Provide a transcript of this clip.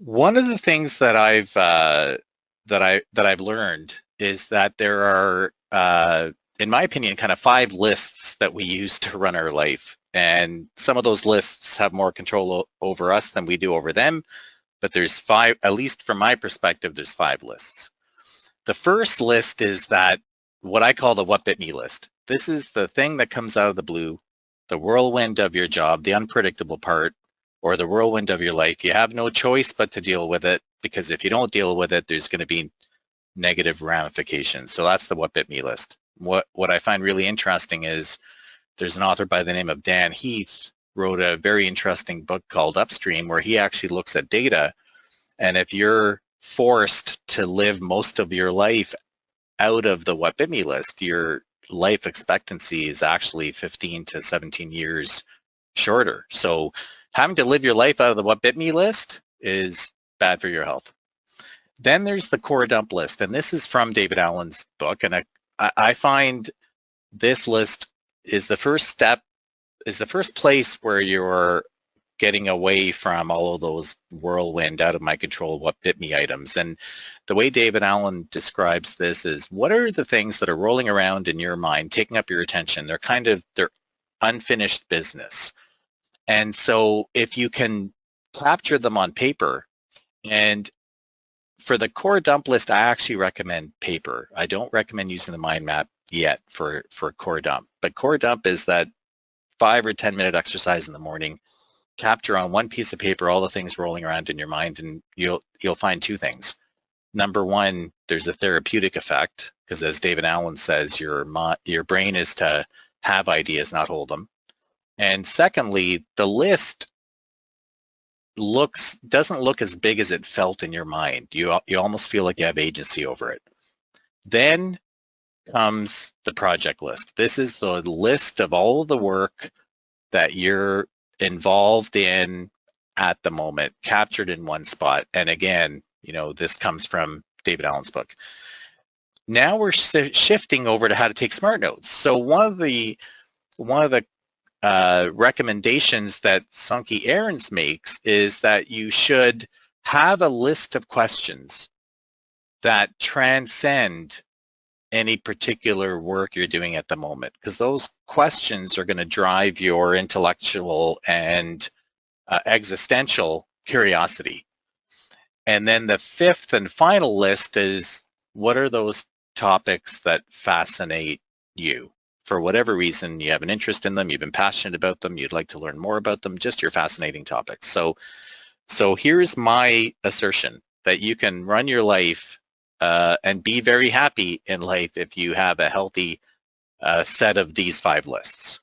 One of the things that I've learned is that there are, in my opinion, kind of five lists that we use to run our life, and some of those lists have more control over us than we do over them. But there's five, at least from my perspective, there's five lists. The first list is that what I call the what bit me list. This is the thing that comes out of the blue, the whirlwind of your job, the unpredictable part, or the whirlwind of your life. You have no choice but to deal with it, because if you don't deal with it, there's going to be negative ramifications. So that's the what bit me list. What I find really interesting is there's an author by the name of Dan Heath wrote a very interesting book called Upstream, where he actually looks at data. And if you're forced to live most of your life out of the what bit me list, your life expectancy is actually 15 to 17 years shorter. So having to live your life out of the what bit me list is bad for your health. Then there's the core dump list, and this is from David Allen's book, and I find this list is the first step, is the first place where you're getting away from all of those whirlwind, out of my control, what bit me items. And the way David Allen describes this is, what are the things that are rolling around in your mind, taking up your attention? They're unfinished business. And so if you can capture them on paper, and for the core dump list, I actually recommend paper. I don't recommend using the mind map yet for core dump. But core dump is that 5 or 10 minute exercise in the morning. Capture on one piece of paper all the things rolling around in your mind, and you'll find two things. Number one, there's a therapeutic effect, because as David Allen says, your brain is to have ideas, not hold them. And secondly, the list doesn't look as big as it felt in your mind. You almost feel like you have agency over it. Then comes the project list. This is the list of all the work that you're involved in at the moment, captured in one spot. And again, this comes from David Allen's book. Now we're shifting over to how to take smart notes. So one of the recommendations that Sankey Ahrens makes is that you should have a list of questions that transcend any particular work you're doing at the moment, because those questions are going to drive your intellectual and existential curiosity. And then the fifth and final list is, what are those topics that fascinate you? For whatever reason, you have an interest in them, you've been passionate about them, you'd like to learn more about them, just your fascinating topics. So here's my assertion, that you can run your life and be very happy in life if you have a healthy set of these five lists.